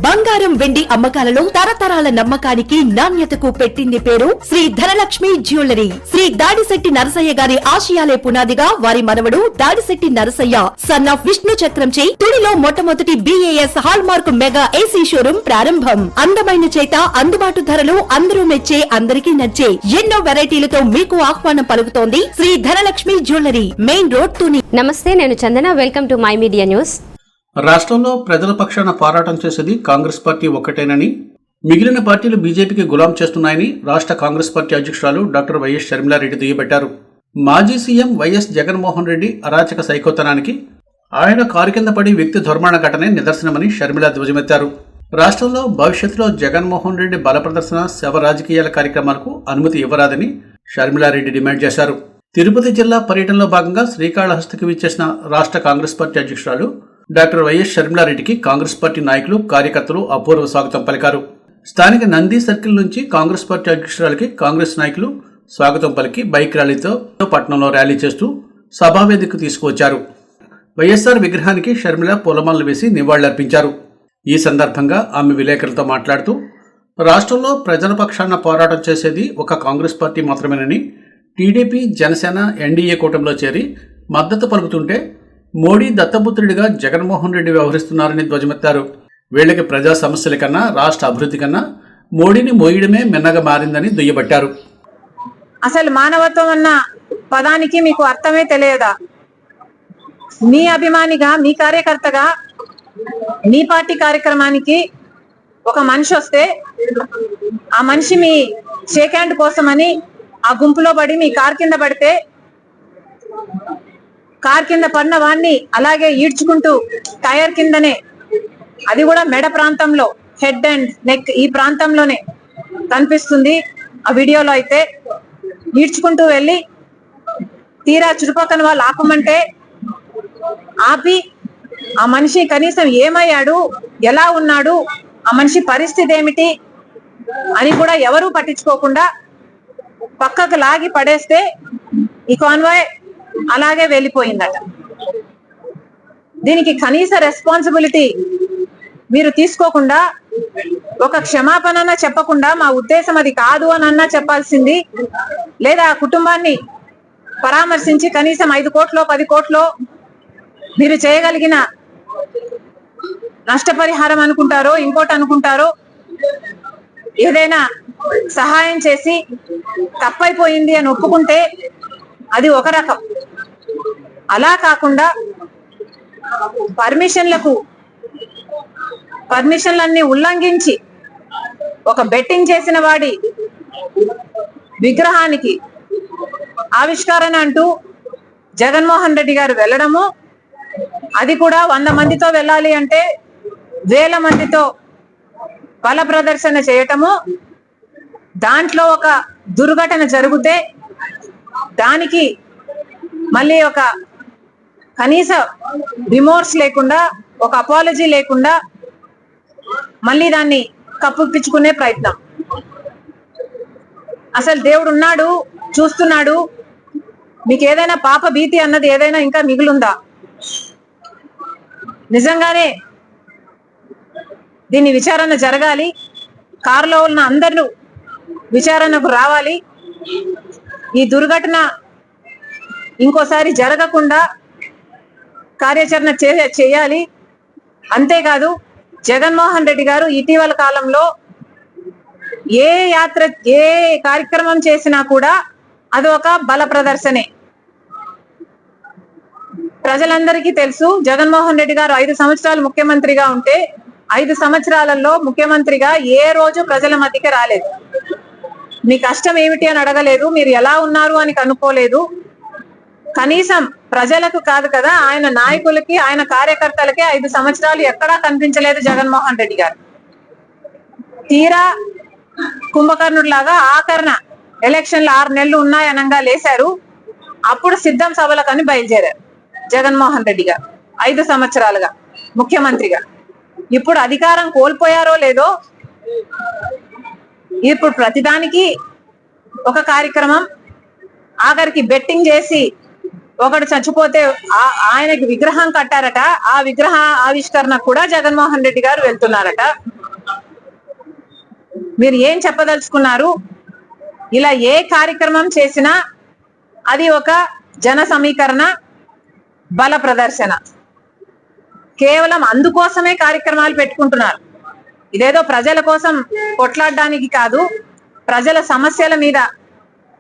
బంగారం వెండి అమ్మకాలలో తరతరాల నమ్మకానికి నాణ్యతకు పెట్టింది పేరు శ్రీ ధనలక్ష్మి జ్యువెలరీ. శ్రీ దాడిశెట్టి నరసయ్య గారి ఆశయాలే పునాదిగా వారి మనవడు దాడిశెట్టి నరసయ్య సన్ ఆఫ్ విష్ణు చక్రంచే తుడిలో మొట్టమొదటి BAS hall mark mega AC showroom ప్రారంభం. అందమైన చేత అందుబాటు ధరలు అందరూ మెచ్చే అందరికీ నచ్చే ఎన్నో వెరైటీలతో మీకు ఆహ్వానం పలుకుతోంది Shri Dhanalakshmi jewellery, main road Tuni. నమస్తే, నేను Chandana. Welcome to my media news. రాష్ట్రంలో ప్రజల పక్షాన పోరాటం చేసేది కాంగ్రెస్ పార్టీ ఒక్కటేనని, మిగిలిన పార్టీలు బీజేపీకి గులాం చేస్తున్నాయని రాష్ట్ర కాంగ్రెస్ పార్టీ అధ్యక్షురాలు డాక్టర్ వైఎస్ షర్మిలారెడ్డి దుయ్యబట్టారు. మాజీ సీఎం వైఎస్ జగన్మోహన్ రెడ్డి అరాచక సైకోతనానికి ఆయన కారు కింద పడి వ్యక్తి దుర్మరణ ఘటనే నిదర్శనమని షర్మిల ధ్వజమెత్తారు. రాష్ట్రంలో భవిష్యత్తులో జగన్మోహన్ రెడ్డి బల ప్రదర్శన, శవ రాజకీయాల కార్యక్రమాలకు అనుమతి ఇవ్వరాదని షర్మిలారెడ్డి డిమాండ్ చేశారు. తిరుపతి జిల్లా పర్యటనలో భాగంగా శ్రీకాళహస్తికి విచ్చేసిన రాష్ట్ర కాంగ్రెస్ పార్టీ అధ్యక్షురాలు డాక్టర్ వైఎస్ షర్మిలారెడ్డికి కాంగ్రెస్ పార్టీ నాయకులు, కార్యకర్తలు అపూర్వ స్వాగతం పలికారు. స్థానిక నంది సర్కిల్ నుంచి కాంగ్రెస్ పార్టీ అధ్యక్షురాలకి కాంగ్రెస్ నాయకులు స్వాగతం పలికి బైక్ ర్యాలీతో పట్టణంలో ర్యాలీ చేస్తూ సభావేదికకు తీసుకువచ్చారు. వైఎస్ఆర్ విగ్రహానికి షర్మిల పూలమాలలు వేసి నివాళులర్పించారు. ఈ సందర్భంగా ఆమె విలేకరులతో మాట్లాడుతూ, రాష్ట్రంలో ప్రజల పక్షాన పోరాటం చేసేది ఒక కాంగ్రెస్ పార్టీ మాత్రమేనని, టీడీపీ, జనసేన, ఎన్డీఏ కూటమిలో చేరి మద్దతు పలుకుతుంటే మోడీ దత్తపుత్రుడిగా జగన్మోహన్ రెడ్డి వ్యవహరిస్తున్నారని ధ్వజమెత్తారు. వీళ్లకి ప్రజా సమస్యల కన్నా రాష్ట్ర అభివృద్ధి కన్నా మోడీని మోయడమే మిన్నగా మారిందని దుయ్యబట్టారు. అసలు మానవత్వం అన్న పదానికి మీకు అర్థమే తెలియదా? మీ అభిమానిగా, మీ కార్యకర్తగా, మీ పార్టీ కార్యక్రమానికి ఒక మనిషి వస్తే ఆ మనిషి మీ షేక్ హ్యాండ్ కోసమని ఆ గుంపులో పడి మీ కార్ కింద పడితే కార్ కింద పడిన వాడిని అలాగే ఈడ్చుకుంటూ టైర్ కిందనే, అది కూడా మెడ ప్రాంతంలో, హెడ్ అండ్ నెక్ ఈ ప్రాంతంలోనే కనిపిస్తుంది ఆ వీడియోలో. అయితే ఈడ్చుకుంటూ వెళ్ళి తీరా చుట్టుపక్కల వాళ్ళు ఆపమంటే ఆపి ఆ మనిషి కనీసం ఏమయ్యాడు, ఎలా ఉన్నాడు, ఆ మనిషి పరిస్థితి ఏమిటి అని కూడా ఎవరూ పట్టించుకోకుండా పక్కకు లాగి పడేస్తే ఈ కాన్వాయ్ అలాగే వెళ్ళిపోయిందట. దీనికి కనీస రెస్పాన్సిబిలిటీ మీరు తీసుకోకుండా, ఒక క్షమాపణ చెప్పకుండా మా ఉద్దేశం అది కాదు అని అన్నా చెప్పాల్సింది, లేదా ఆ కుటుంబాన్ని పరామర్శించి కనీసం 5 కోట్లో 10 కోట్లో మీరు చేయగలిగిన నష్టపరిహారం అనుకుంటారో ఇంకోటి అనుకుంటారో ఏదైనా సహాయం చేసి తప్పైపోయింది అని ఒప్పుకుంటే అది ఒక రకం. అలా కాకుండా పర్మిషన్లన్నీ ఉల్లంఘించి ఒక బెట్టింగ్ చేసిన వాడి విగ్రహానికి ఆవిష్కరణ అంటూ జగన్మోహన్ రెడ్డి గారు వెళ్ళడము, అది కూడా 100 మందితో వెళ్ళాలి అంటే 1000 మందితో బల ప్రదర్శన చేయటము, దాంట్లో ఒక దుర్ఘటన జరిగితే దానికి మళ్ళీ ఒక కనీస రిమోర్స్ లేకుండా, ఒక అపాలజీ లేకుండా మళ్ళీ దాన్ని కప్పిపుచ్చుకునే ప్రయత్నం. అసలు దేవుడు ఉన్నాడు, చూస్తున్నాడు. మీకు ఏదైనా పాప భీతి అన్నది ఏదైనా ఇంకా మిగులుందా? నిజంగానే దీన్ని విచారణ జరగాలి. కారులో ఉన్న అందరూ విచారణకు రావాలి. ఈ దుర్ఘటన ఇంకోసారి జరగకుండా కార్యాచరణ చేయాలి. అంతేకాదు, జగన్మోహన్ రెడ్డి గారు ఇటీవల కాలంలో ఏ కార్యక్రమం చేసినా కూడా అది ఒక బల ప్రదర్శనే. ప్రజలందరికీ తెలుసు, జగన్మోహన్ రెడ్డి గారు 5 సంవత్సరాలు ముఖ్యమంత్రిగా ఉంటే 5 సంవత్సరాలలో ముఖ్యమంత్రిగా ఏ రోజు ప్రజల మధ్యకి రాలేదు. మీ కష్టం ఏమిటి అని అడగలేదు, మీరు ఎలా ఉన్నారు అని కనుక్కోలేదు. కనీసం ప్రజలకు కాదు కదా, ఆయన నాయకులకి, ఆయన కార్యకర్తలకి 5 సంవత్సరాలు ఎక్కడా కనిపించలేదు జగన్మోహన్ రెడ్డి గారు. తీరా కుంభకర్ణుడిలాగా ఆఖరణ ఎలక్షన్లు 6 నెలలు ఉన్నాయనంగా లేశారు. అప్పుడు సిద్ధం సభలకని బయలుదేరారు జగన్మోహన్ రెడ్డి గారు 5 సంవత్సరాలుగా ముఖ్యమంత్రిగా. ఇప్పుడు అధికారం కోల్పోయారో లేదో, ఇప్పుడు ప్రతిదానికి ఒక కార్యక్రమం, ఆఖరికి బెట్టింగ్ చేసి ఒకడు చచ్చిపోతే ఆయనకి విగ్రహం కట్టారట, ఆ విగ్రహ ఆవిష్కరణ కూడా జగన్మోహన్ రెడ్డి గారు వెళ్తున్నారట. మీరు ఏం చెప్పదలుచుకున్నారు? ఇలా ఏ కార్యక్రమం చేసినా అది ఒక జన సమీకరణ, బల ప్రదర్శన. కేవలం అందుకోసమే కార్యక్రమాలు పెట్టుకుంటున్నారు. ఇదేదో ప్రజల కోసం కొట్లాడడానికి కాదు, ప్రజల సమస్యల మీద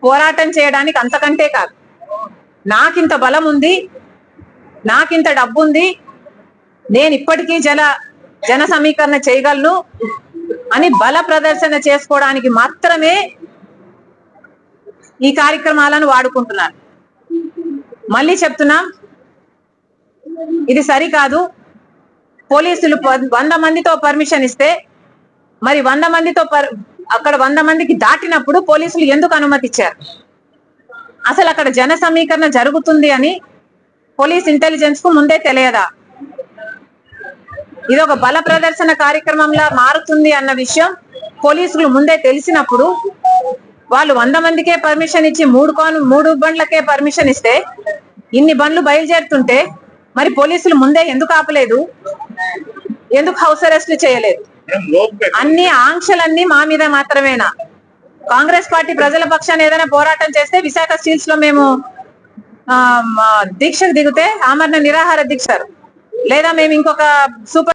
పోరాటం చేయడానికి, అంతకంటే కాదు. నాకింత బలం ఉంది, నాకింత డబ్బు ఉంది, నేను ఇప్పటికీ జన సమీకరణ చేయగలను అని బల ప్రదర్శన చేసుకోవడానికి మాత్రమే ఈ కార్యక్రమాలను వాడుకుంటున్నారు. మళ్ళీ చెప్తున్నా, ఇది సరికాదు. పోలీసులు 100 మందితో పర్మిషన్ ఇస్తే మరి 100 మందితో అక్కడ 100 మందికి దాటినప్పుడు పోలీసులు ఎందుకు అనుమతి ఇచ్చారు? అసలు అక్కడ జన సమీకరణ జరుగుతుంది అని పోలీస్ ఇంటెలిజెన్స్ కు ముందే తెలియదా? ఇది ఒక బల ప్రదర్శన కార్యక్రమంలా మారుతుంది అన్న విషయం పోలీసులు ముందే తెలిసినప్పుడు వాళ్ళు 100 మందికే పర్మిషన్ ఇచ్చి 3 బండ్లకే పర్మిషన్ ఇస్తే ఇన్ని బండ్లు బయలుదేరుతుంటే మరి పోలీసులు ముందే ఎందుకు ఆపలేదు? ఎందుకు హౌస్ అరెస్ట్ చేయలేదు? అన్ని ఆంక్షలన్నీ మా మీద మాత్రమేనా? కాంగ్రెస్ పార్టీ ప్రజల పక్షాన్ని ఏదైనా పోరాటం చేస్తే విశాఖ స్టీల్స్ లో మేము దీక్షకు దిగితే ఆమరణ నిరాహార దీక్ష, లేదా మేము ఇంకొక సూపర్